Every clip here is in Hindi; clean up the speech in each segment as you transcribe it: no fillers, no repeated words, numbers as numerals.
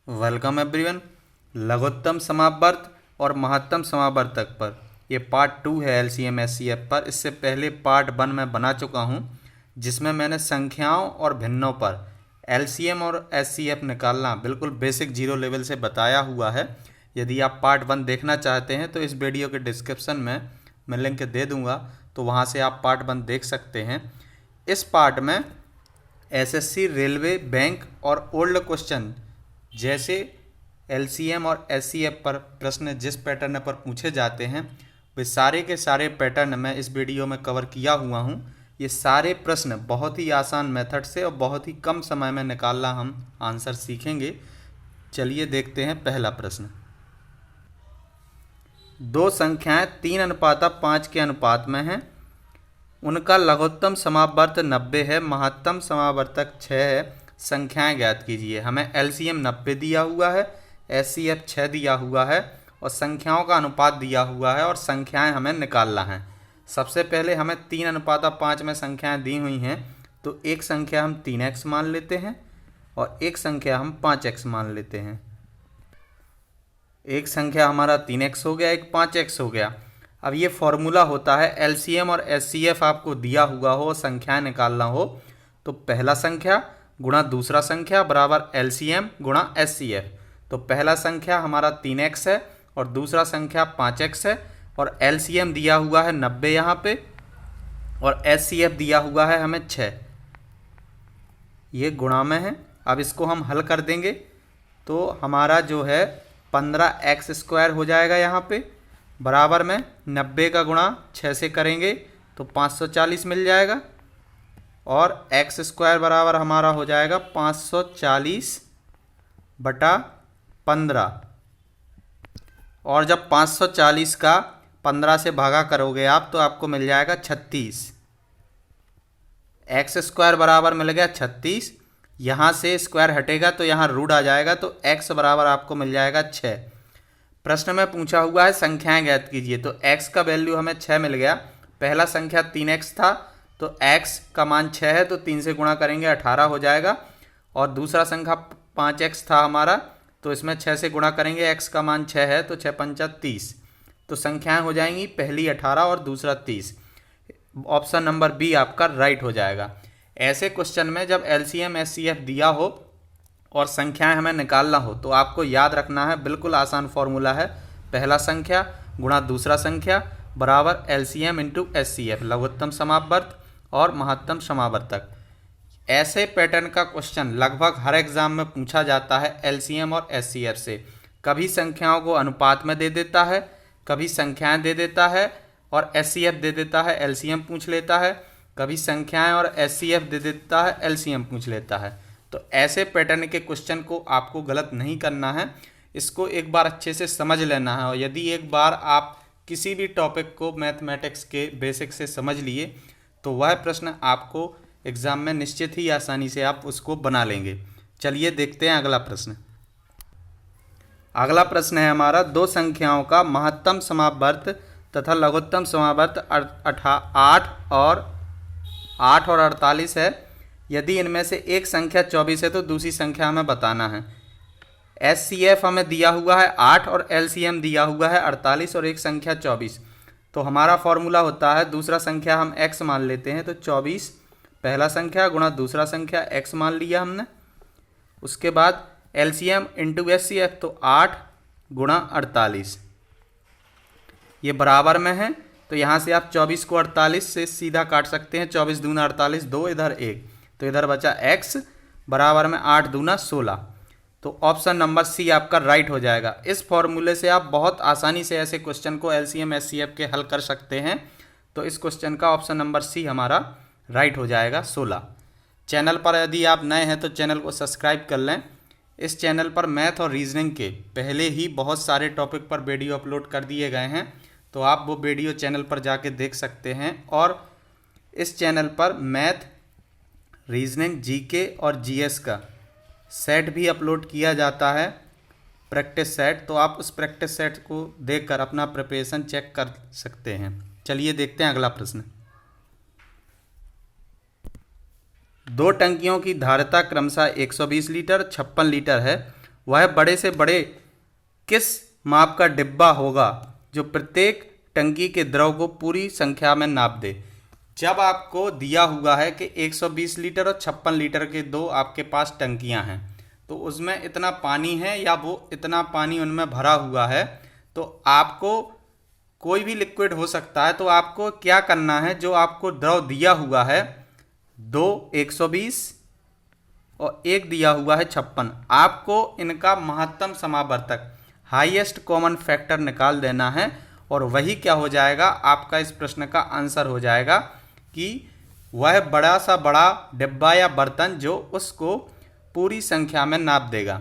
Welcome everyone. लघुत्तम समावर्त और महत्तम समावर्तक पर ये पार्ट 2 है एलसीएम एससीएफ पर। इससे पहले पार्ट 1 मैं बना चुका हूँ जिसमें मैंने संख्याओं और भिन्नों पर एलसीएम और एससीएफ निकालना बिल्कुल बेसिक जीरो लेवल से बताया हुआ है। यदि आप पार्ट 1 देखना चाहते हैं तो इस वीडियो के डिस्क्रिप्शन में मैं लिंक दे दूँगा, तो वहाँ से आप पार्ट 1 देख सकते हैं। इस पार्ट में एसएससी, रेलवे, बैंक और ओल्ड क्वेश्चन जैसे एलसीएम और एससीएफ पर प्रश्न जिस पैटर्न पर पूछे जाते हैं वे सारे के सारे पैटर्न मैं इस वीडियो में कवर किया हुआ हूँ। ये सारे प्रश्न बहुत ही आसान मेथड से और बहुत ही कम समय में निकालना हम आंसर सीखेंगे। चलिए देखते हैं पहला प्रश्न। दो संख्याएं 3:5 के अनुपात में हैं, उनका लघुत्तम समावर्त 90 है, महत्तम समावर्तक 6 है। संख्याएं ज्ञात कीजिए। हमें एलसीएम 90 दिया हुआ है, एससीएफ 6 दिया हुआ है और संख्याओं का अनुपात दिया हुआ है और संख्याएं हमें निकालना है। सबसे पहले हमें 3:5 में संख्याएं दी हुई हैं, तो एक संख्या हम 3x मान लेते हैं और एक संख्या हम 5x मान लेते हैं। एक संख्या हमारा 3x हो गया, एक 5x हो गया। अब ये फॉर्मूला होता है एलसीएम और एससीएफ आपको दिया हुआ हो, संख्याएं निकालना हो तो पहला संख्या गुणा दूसरा संख्या बराबर एलसीएम गुणा एससीएफ। तो पहला संख्या हमारा 3x है और दूसरा संख्या 5x है और एलसीएम दिया हुआ है 90 यहाँ पे और एससीएफ दिया हुआ है हमें 6। ये गुणा में है। अब इसको हम हल कर देंगे तो हमारा जो है 15x² हो जाएगा यहाँ पे, बराबर में 90 का गुणा 6 से करेंगे तो 540 मिल जाएगा और x² बराबर हमारा हो जाएगा 540/15। और जब 540 का 15 से भागा करोगे आप तो आपको मिल जाएगा 36। x² बराबर मिल गया 36। यहाँ से स्क्वायर हटेगा तो यहाँ रूट आ जाएगा तो x बराबर आपको मिल जाएगा 6। प्रश्न में पूछा हुआ है संख्याएं ज्ञात कीजिए, तो x का वैल्यू हमें 6 मिल गया। पहला संख्या 3x था तो x का मान 6 है तो 3 से गुणा करेंगे 18 हो जाएगा। और दूसरा संख्या 5x था हमारा, तो इसमें 6 से गुणा करेंगे, x का मान 6 है तो 6×5 = 30। तो संख्याएं हो जाएंगी, पहली 18 और दूसरा 30। ऑप्शन नंबर बी आपका राइट हो जाएगा। ऐसे क्वेश्चन में जब एलसीएम एससीएफ दिया हो और संख्याएं हमें निकालना हो तो आपको याद रखना है, बिल्कुल आसान फॉर्मूला है, पहला संख्या गुणा दूसरा संख्या बराबर एलसीएम इंटू एससीएफ, लघुत्तम समावर्त और महत्तम समावर्तक। ऐसे पैटर्न का क्वेश्चन लगभग हर एग्जाम में पूछा जाता है एलसीएम और एससीएफ से। कभी संख्याओं को अनुपात में दे देता है, कभी संख्याएं दे देता है और एससीएफ दे देता है, एलसीएम पूछ लेता है। कभी संख्याएं और एससीएफ दे देता है, एलसीएम पूछ लेता है। तो ऐसे पैटर्न के क्वेश्चन को आपको गलत नहीं करना है, इसको एक बार अच्छे से समझ लेना है। और यदि एक बार आप किसी भी टॉपिक को मैथमेटिक्स के बेसिक से समझ लिए तो वह प्रश्न आपको एग्ज़ाम में निश्चित ही आसानी से आप उसको बना लेंगे। चलिए देखते हैं अगला प्रश्न। अगला प्रश्न है हमारा, दो संख्याओं का महत्तम समावर्त तथा लघुत्तम समावर्त 8 और 48 है। यदि इनमें से एक संख्या 24 है तो दूसरी संख्या हमें बताना है। एससीएफ हमें दिया हुआ है 8 और एलसीएम दिया हुआ है 48 और एक संख्या 24। तो हमारा फॉर्मूला होता है, दूसरा संख्या हम x मान लेते हैं तो 24 पहला संख्या गुणा दूसरा संख्या x मान लिया हमने। उसके बाद एलसीएम इंटू एससीएफ तो 8 गुणा 48, ये बराबर में है। तो यहाँ से आप 24 को 48 से सीधा काट सकते हैं, 24 दूना 48, 2 इधर 1, तो इधर बचा x बराबर में 8 दूना 16। तो ऑप्शन नंबर सी आपका राइट हो जाएगा। इस फॉर्मूले से आप बहुत आसानी से ऐसे क्वेश्चन को एलसीएम एससीएफ के हल कर सकते हैं। तो इस क्वेश्चन का ऑप्शन नंबर सी हमारा राइट हो जाएगा 16। चैनल पर यदि आप नए हैं तो चैनल को सब्सक्राइब कर लें। इस चैनल पर मैथ और रीजनिंग के पहले ही बहुत सारे टॉपिक पर वीडियो अपलोड कर दिए गए हैं, तो आप वो वीडियो चैनल पर जाके देख सकते हैं। और इस चैनल पर मैथ, रीजनिंग, जीके और जीएस का सेट भी अपलोड किया जाता है, प्रैक्टिस सेट। तो आप उस प्रैक्टिस सेट को देखकर अपना प्रिपरेशन चेक कर सकते हैं। चलिए देखते हैं अगला प्रश्न। दो टंकियों की धारिता क्रमशः 120 लीटर 56 लीटर है वह बड़े से बड़े किस माप का डिब्बा होगा जो प्रत्येक टंकी के द्रव को पूरी संख्या में नाप दे। जब आपको दिया हुआ है कि 120 लीटर और 56 लीटर के दो आपके पास टंकियां हैं, तो उसमें इतना पानी है या वो इतना पानी उनमें भरा हुआ है, तो आपको कोई भी लिक्विड हो सकता है, तो आपको क्या करना है, जो आपको द्रव दिया हुआ है, दो 120 और एक दिया हुआ है 56, आपको इनका महत्तम समावर्तक हाईएस्ट कॉमन फैक्टर निकाल देना है और वही क्या हो जाएगा, आपका इस प्रश्न का आंसर हो जाएगा कि वह बड़ा सा बड़ा डिब्बा या बर्तन जो उसको पूरी संख्या में नाप देगा।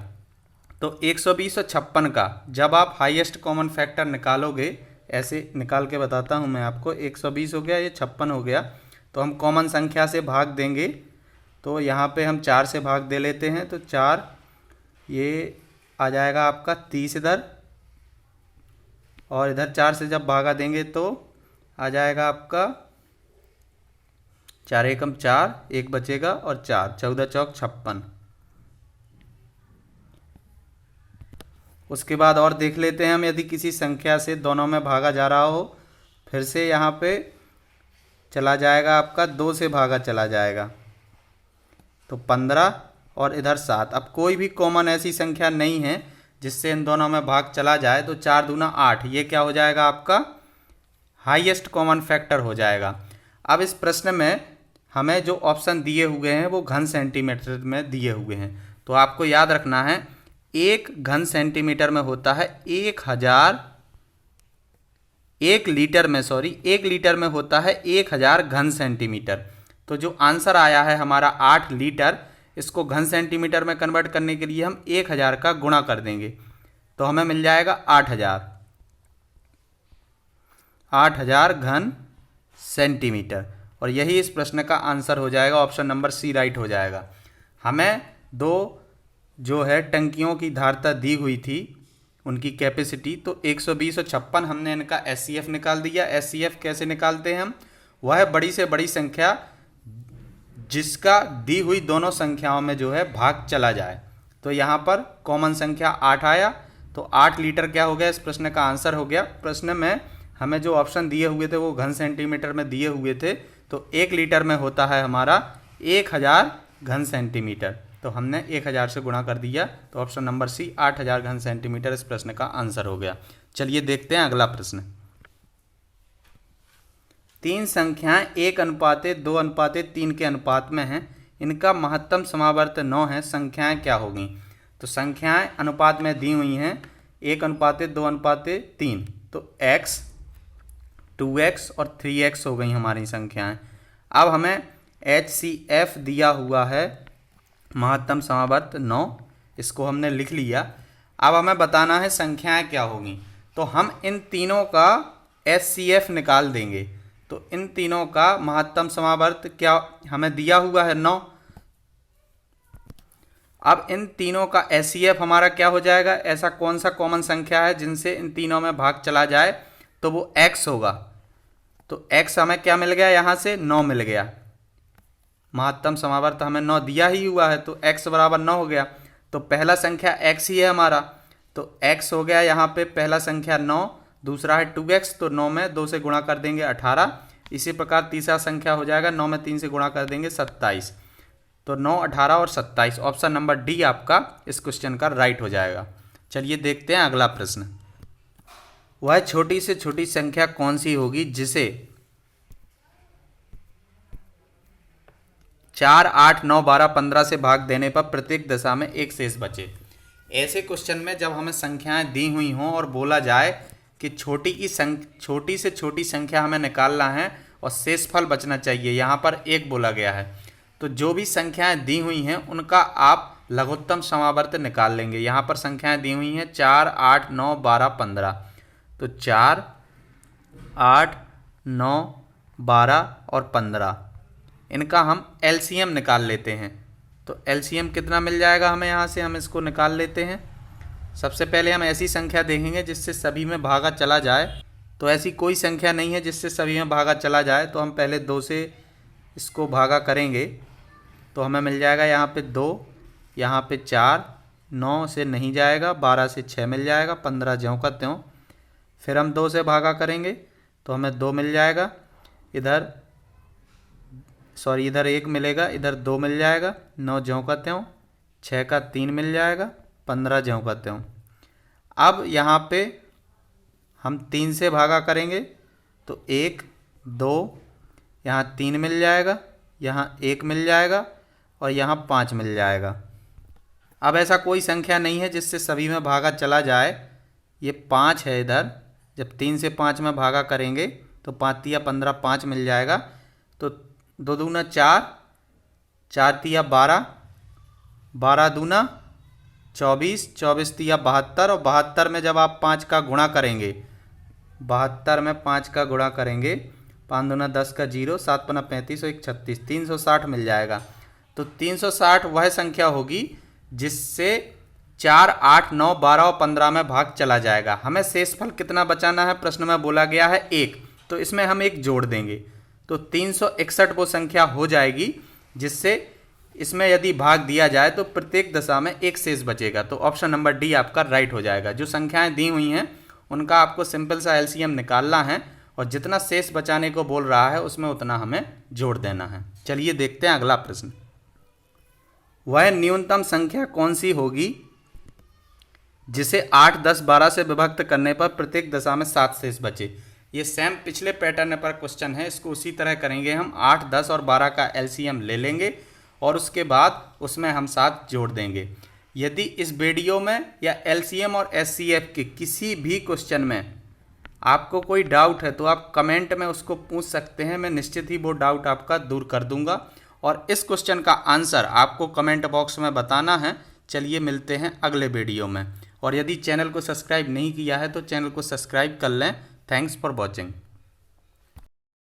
तो 120 और 56 का जब आप हाईएस्ट कॉमन फैक्टर निकालोगे, ऐसे निकाल के बताता हूँ मैं आपको, 120 हो गया, ये 56 हो गया, तो हम कॉमन संख्या से भाग देंगे। तो यहाँ पे हम 4 से भाग दे लेते हैं, तो 4 ये आ जाएगा आपका 30 इधर, और इधर 4 से जब भागा देंगे तो आ जाएगा आपका 4 एकम 4, एक बचेगा और 4, 14 चौक 56। उसके बाद और देख लेते हैं हम, यदि किसी संख्या से दोनों में भागा जा रहा हो, फिर से यहाँ पे चला जाएगा आपका 2 से भागा चला जाएगा, तो 15 और इधर 7। अब कोई भी कॉमन ऐसी संख्या नहीं है जिससे इन दोनों में भाग चला जाए, तो 4 दूना 8, ये क्या हो जाएगा, आपका हाईएस्ट कॉमन फैक्टर हो जाएगा। अब इस प्रश्न में हमें जो ऑप्शन दिए हुए हैं वो घन सेंटीमीटर में दिए हुए हैं, तो आपको याद रखना है, एक घन सेंटीमीटर में होता है 1000, एक लीटर में होता है 1000 घन सेंटीमीटर। तो जो आंसर आया है हमारा 8 लीटर, इसको घन सेंटीमीटर में कन्वर्ट करने के लिए हम 1000 का गुणा कर देंगे, तो हमें मिल जाएगा 8000 घन सेंटीमीटर, और यही इस प्रश्न का आंसर हो जाएगा। ऑप्शन नंबर सी राइट हो जाएगा। हमें दो जो है टंकियों की धारता दी हुई थी, उनकी कैपेसिटी, तो 120 और 56 हमने इनका एचसीएफ निकाल दिया। एचसीएफ कैसे निकालते हैं हम, वह बड़ी से बड़ी संख्या जिसका दी हुई दोनों संख्याओं में जो है भाग चला जाए। तो यहाँ पर कॉमन संख्या 8 आया, तो 8 लीटर क्या हो गया, इस प्रश्न का आंसर हो गया। प्रश्न में हमें जो ऑप्शन दिए हुए थे वो घन सेंटीमीटर में दिए हुए थे, तो 1 लीटर में होता है हमारा 1000 घन सेंटीमीटर, तो हमने 1000 से गुणा कर दिया, तो ऑप्शन नंबर सी 8000 घन सेंटीमीटर इस प्रश्न का आंसर हो गया। चलिए देखते हैं अगला प्रश्न। 3 संख्याएं 1:2:3 के अनुपात में हैं, इनका महत्तम समावर्त 9 है, संख्याएं क्या होगी। तो संख्याएं अनुपात में दी हुई हैं 1:2:3, तो x, 2x और 3x हो गई हमारी संख्याएं। अब हमें HCF दिया हुआ है महत्तम समावर्त 9, इसको हमने लिख लिया। अब हमें बताना है संख्याएं क्या होगी, तो हम इन तीनों का HCF निकाल देंगे। तो इन तीनों का महत्तम समावर्त क्या हमें दिया हुआ है 9। अब इन तीनों का HCF हमारा क्या हो जाएगा, ऐसा कौन सा कॉमन संख्या है जिनसे इन तीनों में भाग चला जाए, तो वो x होगा। तो x हमें क्या मिल गया, यहाँ से 9 मिल गया, महत्तम समावर्त हमें 9 दिया ही हुआ है, तो x बराबर 9 हो गया। तो पहला संख्या x ही है हमारा, तो x हो गया यहाँ पे पहला संख्या 9, दूसरा है 2x, तो 9 में 2 से गुणा कर देंगे 18। इसी प्रकार तीसरा संख्या हो जाएगा 9 में 3 से गुणा कर देंगे 27। तो 9, 18 और 27, ऑप्शन नंबर डी आपका इस क्वेश्चन का राइट हो जाएगा। चलिए देखते हैं अगला प्रश्न। वह छोटी से छोटी संख्या कौन सी होगी जिसे 4, 8, 9, 12, 15 से भाग देने पर प्रत्येक दशा में एक शेष बचे। ऐसे क्वेश्चन में जब हमें संख्याएं दी हुई हों और बोला जाए कि छोटी से छोटी संख्या हमें निकालना है और शेषफल बचना चाहिए, यहाँ पर 1 बोला गया है, तो जो भी संख्याएं दी हुई हैं उनका आप लघुत्तम समावर्त निकाल लेंगे। यहाँ पर संख्याएं दी हुई हैं 4, 8, 9, 12, 15, तो 4, 8, 9, 12 और 15, इनका हम LCM निकाल लेते हैं। तो LCM कितना मिल जाएगा हमें, यहाँ से हम इसको निकाल लेते हैं। सबसे पहले हम ऐसी संख्या देखेंगे जिससे सभी में भागा चला जाए, तो ऐसी कोई संख्या नहीं है जिससे सभी में भागा चला जाए, तो हम पहले 2 से इसको भागा करेंगे, तो हमें मिल जाएगा यहाँ पे 2, यहाँ पे 4, 9 से नहीं जाएगा, 12 से 6 मिल जाएगा, 15 ज्यों का त्यों। फिर हम 2 से भागा करेंगे तो हमें 2 मिल जाएगा, इधर 1 मिलेगा, इधर 2 मिल जाएगा, 9 ज्यों का त्यों, 6 का 3 मिल जाएगा, 15 ज्यों का त्यों। अब यहाँ पे हम 3 से भागा करेंगे तो 1 2, यहाँ 3 मिल जाएगा, यहाँ 1 मिल जाएगा और यहाँ 5 मिल जाएगा। अब ऐसा कोई संख्या नहीं है जिससे सभी में भागा चला जाए, ये 5 है इधर। जब 3 से 5 में भागा करेंगे तो 5 तिया 15, 5 मिल जाएगा। तो 2 दूना 4, 4 तिया 12, 12 दूना 24, 24 तिया 72 और 72 में जब आप 5 का गुणा करेंगे, 72 में 5 का गुणा करेंगे, 5 दूना 10 का 0, 7 पना 35 और 1 36, 360 मिल जाएगा। तो 360 वह संख्या होगी जिससे 4, 8, 9, 12 और 15 में भाग चला जाएगा। हमें शेषफल कितना बचाना है, प्रश्न में बोला गया है 1, तो इसमें हम 1 जोड़ देंगे तो 361 वो संख्या हो जाएगी जिससे इसमें यदि भाग दिया जाए तो प्रत्येक दशा में 1 शेष बचेगा। तो ऑप्शन नंबर डी आपका राइट हो जाएगा। जो संख्याएं दी हुई हैं उनका आपको सिंपल सा एलसीएम निकालना है और जितना शेष बचाने को बोल रहा है उसमें उतना हमें जोड़ देना है। चलिए देखते हैं अगला प्रश्न। वह न्यूनतम संख्या कौन सी होगी जिसे 8, 10, 12 से विभक्त करने पर प्रत्येक दशा में 7 शेष बचे। ये सेम पिछले पैटर्न पर क्वेश्चन है, इसको उसी तरह करेंगे हम। 8, 10 और 12 का एलसीएम ले लेंगे और उसके बाद उसमें हम 7 जोड़ देंगे। यदि इस वीडियो में या एलसीएम और एचसीएफ के किसी भी क्वेश्चन में आपको कोई डाउट है तो आप कमेंट में उसको पूछ सकते हैं, मैं निश्चित ही वो डाउट आपका दूर कर दूंगा। और इस क्वेश्चन का आंसर आपको कमेंट बॉक्स में बताना है। चलिए मिलते हैं अगले वीडियो में। और यदि चैनल को सब्सक्राइब नहीं किया है तो चैनल को सब्सक्राइब कर लें। Thanks for watching.